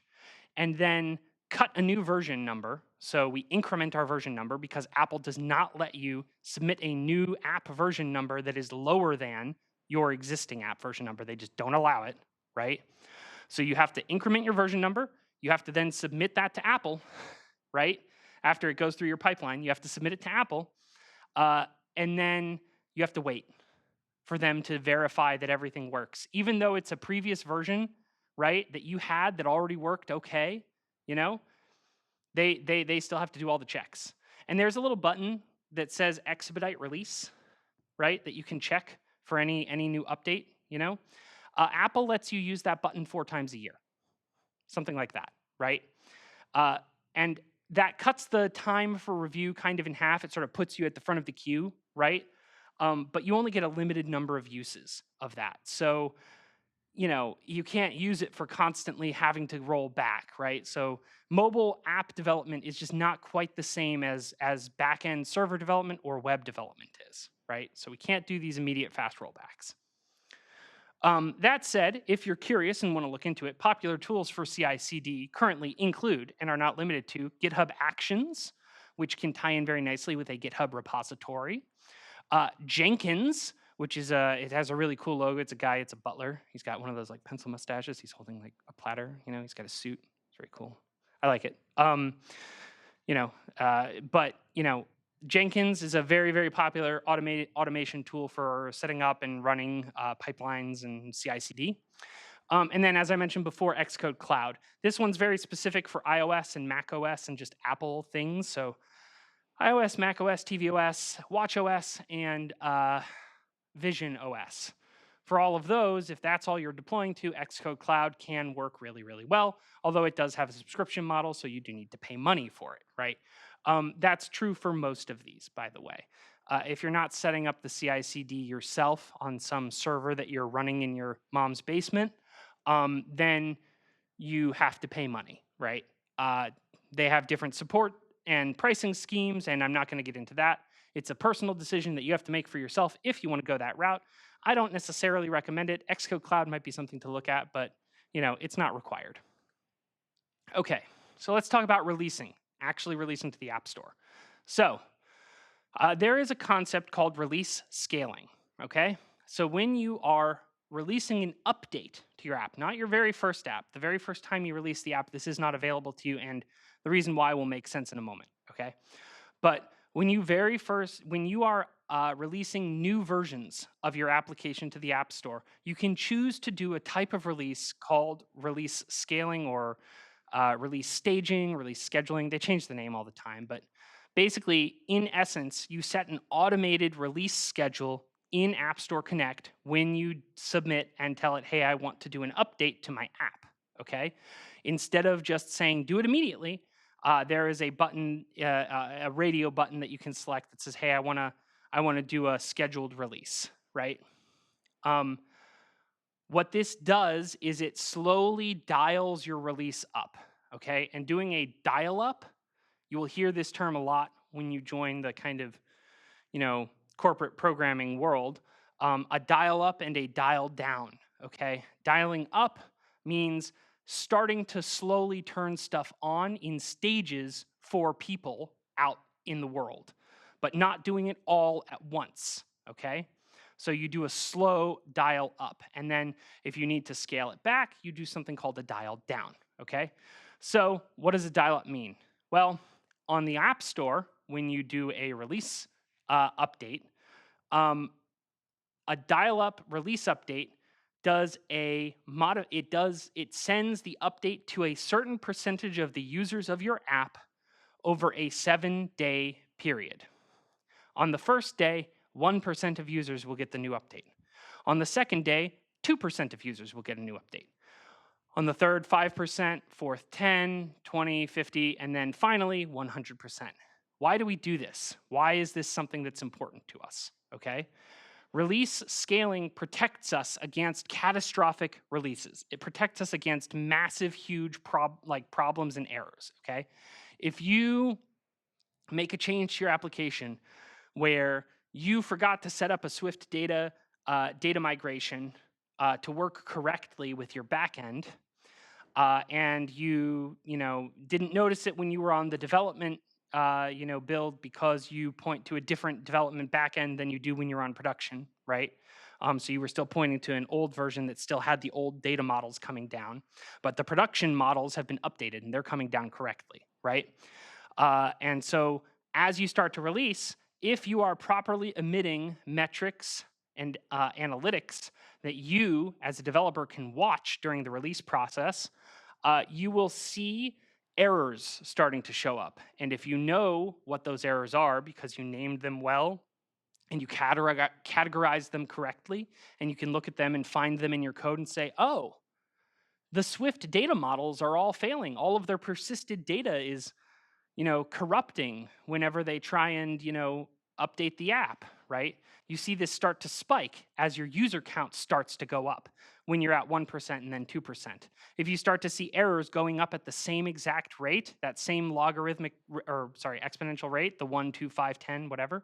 and then cut a new version number. So we increment our version number because Apple does not let you submit a new app version number that is lower than your existing app version number. They just don't allow it, right? So you have to increment your version number. You have to then submit that to Apple, right? After it goes through your pipeline, you have to submit it to Apple. And then you have to wait for them to verify that everything works. Even though it's a previous version, right, that you had that already worked okay, they still have to do all the checks. And there's a little button that says expedite release, right, that you can check for any new update, Apple lets you use that button 4 times a year. Something like that, right? And that cuts the time for review kind of in half. It sort of puts you at the front of the queue, right? But you only get a limited number of uses of that. So, you can't use it for constantly having to roll back, right? So mobile app development is just not quite the same as back-end server development or web development is, right? So we can't do these immediate fast rollbacks. That said, if you're curious and want to look into it, popular tools for CI/CD currently include, and are not limited to, GitHub Actions, which can tie in very nicely with a GitHub repository. Jenkins, which is it has a really cool logo. It's a butler. He's got one of those like pencil mustaches. He's holding like a platter. He's got a suit. It's very cool. I like it. Jenkins is a very, very popular automation tool for setting up and running pipelines and CI/CD. And then, as I mentioned before, Xcode Cloud. This one's very specific for iOS and macOS and just Apple things. So iOS, macOS, tvOS, watchOS, and Vision OS. For all of those, if that's all you're deploying to, Xcode Cloud can work really, really well, although it does have a subscription model, so you do need to pay money for it, right? That's true for most of these, by the way. If you're not setting up the CI/CD yourself on some server that you're running in your mom's basement, then you have to pay money, right? They have different support and pricing schemes, and I'm not going to get into that. It's a personal decision that you have to make for yourself if you want to go that route. I don't necessarily recommend it. Xcode Cloud might be something to look at, but it's not required. Okay, so let's talk about actually releasing to the App Store. So there is a concept called release scaling, okay? So when you are releasing an update to your app, not your very first app, the very first time you release the app, this is not available to you, and the reason why will make sense in a moment, okay? But when you are releasing new versions of your application to the App Store, you can choose to do a type of release called release scaling or release staging, release scheduling. They change the name all the time, but basically, in essence, you set an automated release schedule in App Store Connect when you submit and tell it, hey, I want to do an update to my app, okay? Instead of just saying, do it immediately, there is a button, a radio button that you can select that says, hey, I want to do a scheduled release, right? What this does is it slowly dials your release up, okay? And doing a dial up, you will hear this term a lot when you join the kind of, corporate programming world. A dial up and a dial down, okay? Dialing up means starting to slowly turn stuff on in stages for people out in the world, but not doing it all at once, okay? So you do a slow dial up, and then if you need to scale it back, you do something called a dial down, okay? So what does a dial up mean? Well, on the App Store, when you do a release update, a dial-up release update it sends the update to a certain percentage of the users of your app over a 7-day period. On the first day, 1% of users will get the new update. On the second day, 2% of users will get a new update. On the third, 5%, fourth, 10, 20, 50, and then finally, 100%. Why do we do this? Why is this something that's important to us? Okay? Release scaling protects us against catastrophic releases. It protects us against massive, huge problems and errors, okay? If you make a change to your application where you forgot to set up a Swift data migration to work correctly with your backend, and you didn't notice it when you were on the development build because you point to a different development backend than you do when you're on production, right? So you were still pointing to an old version that still had the old data models coming down, but the production models have been updated and they're coming down correctly, right? And so as you start to release, if you are properly emitting metrics and analytics that you as a developer can watch during the release process, you will see errors starting to show up. And if you know what those errors are because you named them well and you categorize them correctly, and you can look at them and find them in your code and say, oh, the Swift data models are all failing. All of their persisted data is corrupting whenever they try and, update the app, right? You see this start to spike as your user count starts to go up when you're at 1% and then 2%. If you start to see errors going up at the same exact rate, that same exponential rate, the 1, 2, 5, 10, whatever,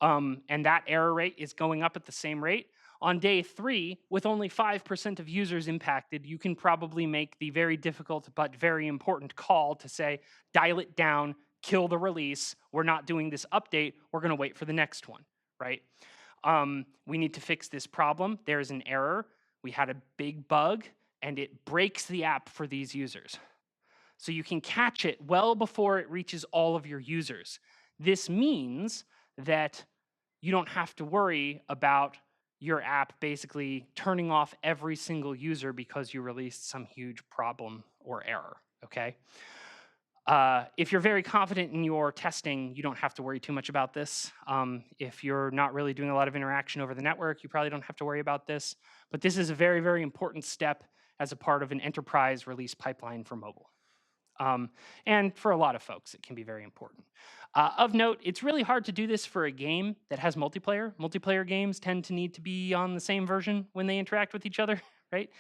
and that error rate is going up at the same rate, on day 3, with only 5% of users impacted, you can probably make the very difficult but very important call to say, dial it down, kill the release. We're not doing this update. We're going to wait for the next one, right? We need to fix this problem. There's an error. We had a big bug, and it breaks the app for these users. So you can catch it well before it reaches all of your users. This means that you don't have to worry about your app basically turning off every single user because you released some huge problem or error, okay? If you're very confident in your testing, you don't have to worry too much about this. If you're not really doing a lot of interaction over the network, you probably don't have to worry about this. But this is a very, very important step as a part of an enterprise release pipeline for mobile. And for a lot of folks, it can be very important. Of note, it's really hard to do this for a game that has multiplayer. Multiplayer games tend to need to be on the same version when they interact with each other, right?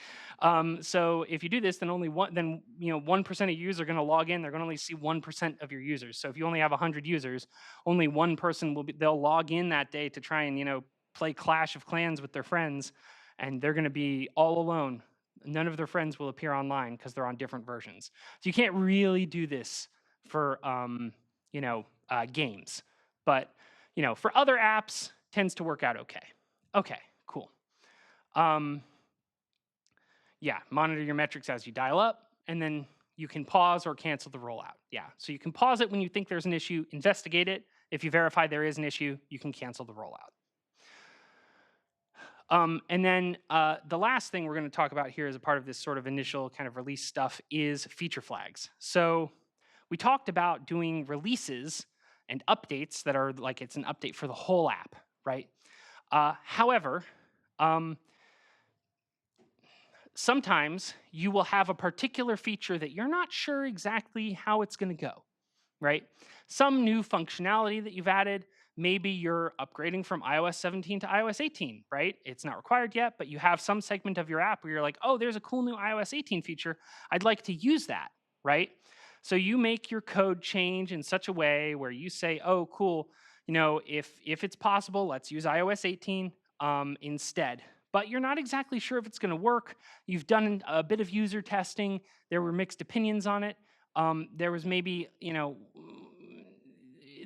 So if you do this, then only 1% of users are going to log in. They're going to only see 1% of your users. So if you only have 100 users, only one person they'll log in that day to try and play Clash of Clans with their friends, and they're going to be all alone. None of their friends will appear online because they're on different versions. So you can't really do this for games, but for other apps, tends to work out okay. Okay, cool. Yeah, monitor your metrics as you dial up, and then you can pause or cancel the rollout. Yeah, so you can pause it when you think there's an issue, investigate it. If you verify there is an issue, you can cancel the rollout. And then the last thing we're going to talk about here as a part of this sort of initial kind of release stuff is feature flags. So we talked about doing releases and updates that are like it's an update for the whole app, right? However, sometimes you will have a particular feature that you're not sure exactly how it's going to go, right? Some new functionality that you've added, maybe you're upgrading from iOS 17 to iOS 18, right? It's not required yet, but you have some segment of your app where you're like, oh, there's a cool new iOS 18 feature. I'd like to use that, right? So you make your code change in such a way where you say, oh, cool, if it's possible, let's use iOS 18 instead. But you're not exactly sure if it's going to work. You've done a bit of user testing. There were mixed opinions on it. There was maybe,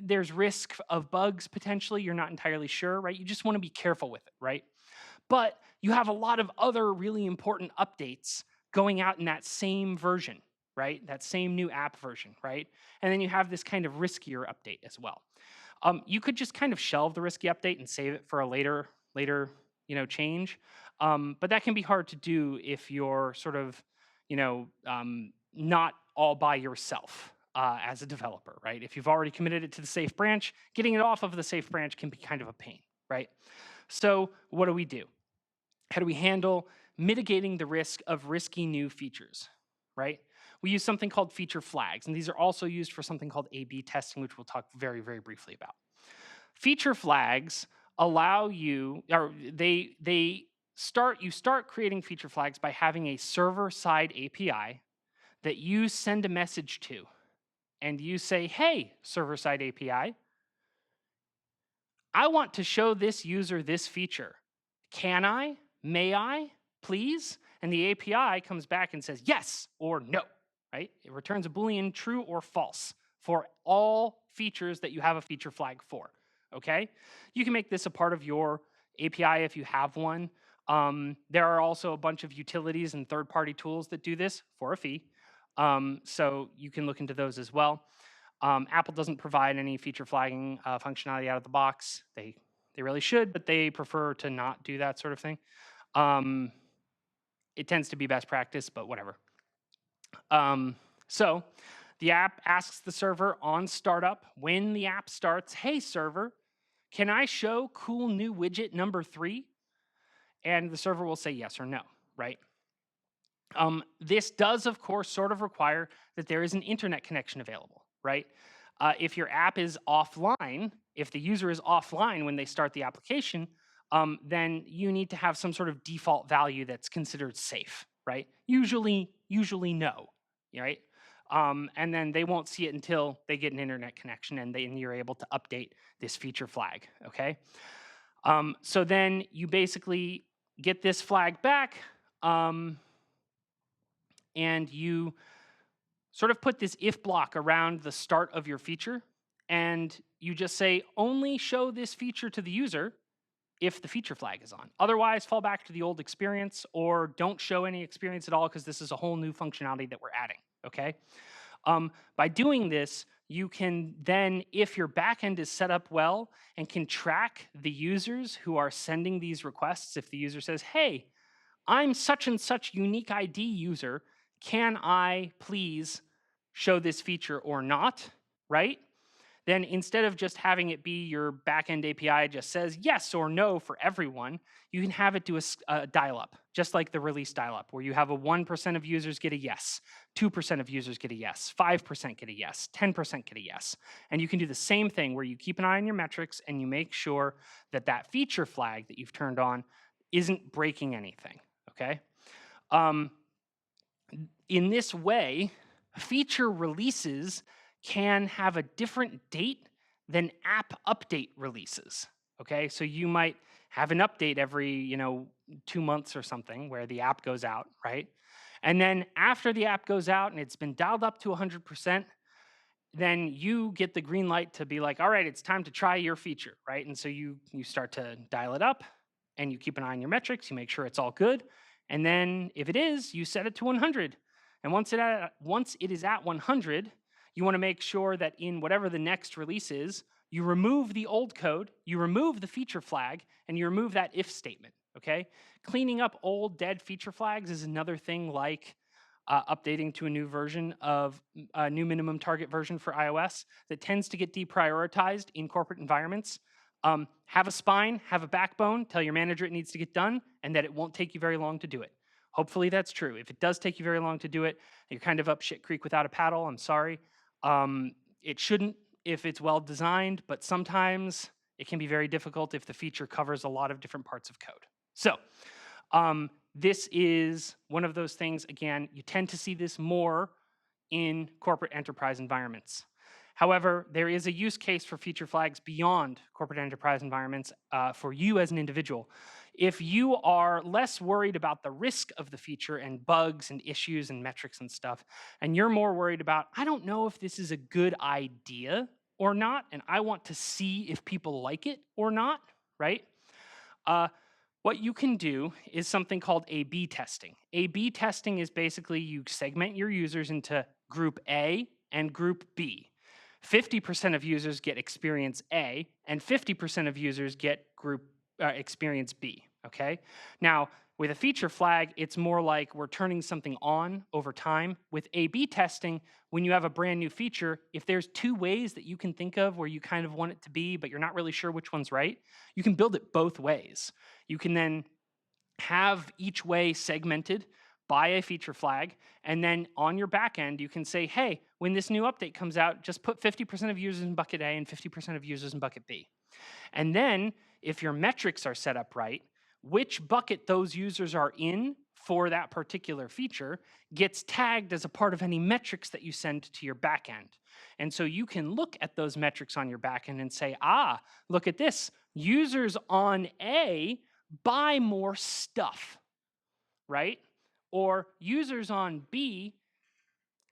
there's risk of bugs potentially. You're not entirely sure, right? You just want to be careful with it, right? But you have a lot of other really important updates going out in that same version, right? That same new app version, right? And then you have this kind of riskier update as well. You could just kind of shelve the risky update and save it for a later change. But that can be hard to do if you're sort of, not all by yourself as a developer, right? If you've already committed it to the safe branch, getting it off of the safe branch can be kind of a pain, right? So what do? How do we handle mitigating the risk of risky new features, right? We use something called feature flags, and these are also used for something called A/B testing, which we'll talk very, very briefly about. Feature flags allow you, or you start creating feature flags by having a server-side API that you send a message to, and you say, hey, server-side API, I want to show this user this feature. Can I? May I? Please? And the API comes back and says yes or no, right? It returns a Boolean true or false for all features that you have a feature flag for, okay? You can make this a part of your API if you have one. There are also a bunch of utilities and third-party tools that do this for a fee. So you can look into those as well. Apple doesn't provide any feature flagging functionality out of the box. They really should, but they prefer to not do that sort of thing. It tends to be best practice, but whatever. So the app asks the server on startup, when the app starts, hey, server, can I show cool new widget number 3? And the server will say yes or no, right? This does, of course, sort of require that there is an internet connection available, right? If your app is offline, if the user is offline when they start the application, then you need to have some sort of default value that's considered safe, right? Usually no, right? And then they won't see it until they get an internet connection, and then you're able to update this feature flag, okay? So then you basically get this flag back, and you sort of put this if block around the start of your feature, and you just say, only show this feature to the user if the feature flag is on. Otherwise, fall back to the old experience, or don't show any experience at all, because this is a whole new functionality that we're adding, okay? By doing this, you can then, if your backend is set up well and can track the users who are sending these requests, if the user says, hey, I'm such and such unique ID user, can I please show this feature or not, right? Then instead of just having it be your backend API just says yes or no for everyone, you can have it do a dial-up, just like the release dial-up, where you have a 1% of users get a yes, 2% of users get a yes, 5% get a yes, 10% get a yes. And you can do the same thing where you keep an eye on your metrics and you make sure that that feature flag that you've turned on isn't breaking anything, okay? Um, in this way, feature releases can have a different date than app update releases. Okay, so you might have an update every 2 months or something where the app goes out, right? And then after the app goes out and it's been dialed up to 100%, then you get the green light to be like, all right, it's time to try your feature, right? And so you start to dial it up and you keep an eye on your metrics, you make sure it's all good. And then if it is, you set it to 100. And once it is at 100, you want to make sure that in whatever the next release is, you remove the old code, you remove the feature flag, and you remove that if statement, okay? Cleaning up old dead feature flags is another thing, like updating to a new version of a new minimum target version for iOS that tends to get deprioritized in corporate environments. Have a spine, have a backbone, tell your manager it needs to get done, and that it won't take you very long to do it. Hopefully that's true. If it does take you very long to do it, you're kind of up shit creek without a paddle. I'm sorry. It shouldn't if it's well designed, but sometimes it can be very difficult if the feature covers a lot of different parts of code. So this is one of those things, again, you tend to see this more in corporate enterprise environments. However, there is a use case for feature flags beyond corporate enterprise environments for you as an individual. If you are less worried about the risk of the feature and bugs and issues and metrics and stuff, and you're more worried about, I don't know if this is a good idea or not, and I want to see if people like it or not, right? What you can do is something called A/B testing. A/B testing is basically you segment your users into group A and group B. 50% of users get experience A, and 50% of users get experience B, okay? Now, with a feature flag, it's more like we're turning something on over time. With A/B testing, when you have a brand new feature, if there's 2 ways that you can think of where you kind of want it to be, but you're not really sure which one's right, you can build it both ways. You can then have each way segmented by a feature flag, and then on your back end, you can say, hey, when this new update comes out, just put 50% of users in bucket A and 50% of users in bucket B. And then, if your metrics are set up right, which bucket those users are in for that particular feature gets tagged as a part of any metrics that you send to your backend. And so you can look at those metrics on your backend and say, look at this. Users on A buy more stuff, right? Or users on B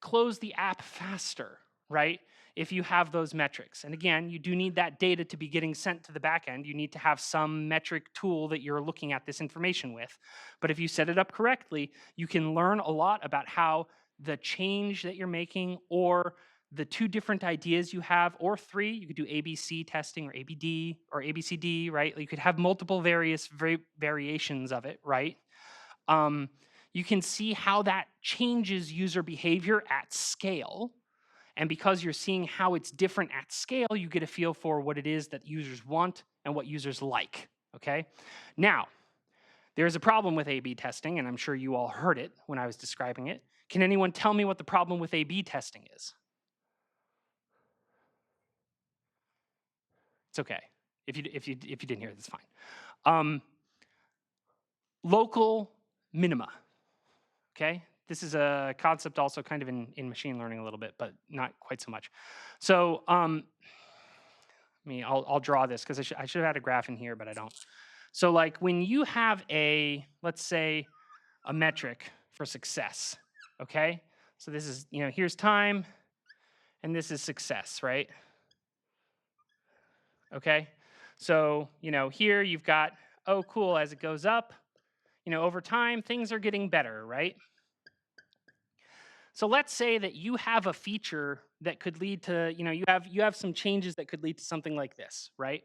close the app faster, right? If you have those metrics. And again, you do need that data to be getting sent to the backend. You need to have some metric tool that you're looking at this information with. But if you set it up correctly, you can learn a lot about how the change that you're making, or the 2 different ideas you have, or 3, you could do ABC testing, or ABD, or ABCD, right? You could have multiple variations of it, right? You can see how that changes user behavior at scale. And because you're seeing how it's different at scale, you get a feel for what it is that users want and what users like, okay? Now, there's a problem with A/B testing, and I'm sure you all heard it when I was describing it. Can anyone tell me what the problem with A/B testing is? It's okay. If you didn't hear it, that's fine. Local minima, okay? This is a concept also kind of in machine learning a little bit, but not quite so much. So I'll draw this because I should have had a graph in here, but I don't. So like when you have let's say a metric for success, okay? So this is, here's time, and this is success, right? Okay? So, here you've got, oh, cool, as it goes up, over time, things are getting better, right? So let's say that you have a feature that could lead to, you have some changes that could lead to something like this, right?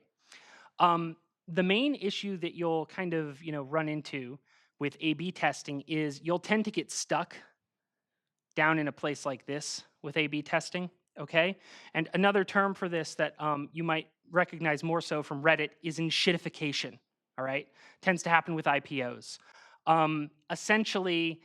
The main issue that you'll kind of, run into with A/B testing is you'll tend to get stuck down in a place like this with A/B testing, okay? And another term for this that you might recognize more so from Reddit is enshittification, all right? Tends to happen with IPOs. Essentially,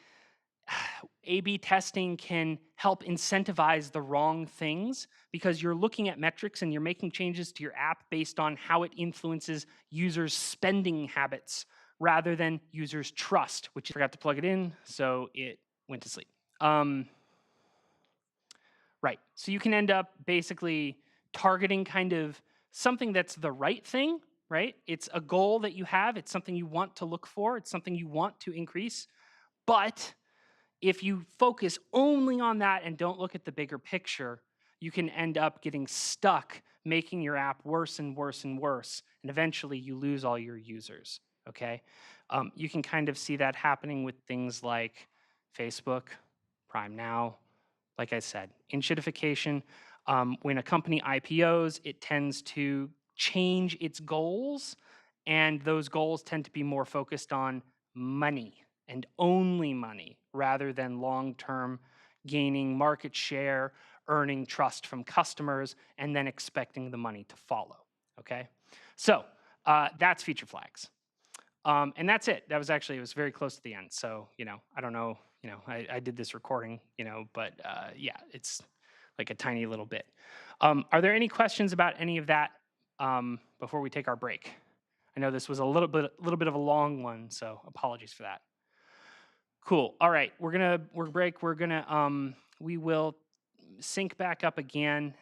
A/B testing can help incentivize the wrong things because you're looking at metrics and you're making changes to your app based on how it influences users' spending habits rather than users trust, which I forgot to plug it in, so it went to sleep. Right. So you can end up basically targeting kind of something that's the right thing, right? It's a goal that you have, it's something you want to look for, it's something you want to increase. But if you focus only on that and don't look at the bigger picture, you can end up getting stuck making your app worse and worse and worse. And eventually you lose all your users. Okay. You can kind of see that happening with things like Facebook, Prime Now. Like I said, enshittification, when a company IPOs, it tends to change its goals, and those goals tend to be more focused on money and only money rather than long-term gaining market share, earning trust from customers, and then expecting the money to follow, okay? So that's feature flags. And that's it. That was actually, it was very close to the end. So, I don't know, I did this recording, but yeah, it's like a tiny little bit. Are there any questions about any of that before we take our break? I know this was a little bit of a long one, so apologies for that. Cool. All right, we're break. We will sync back up again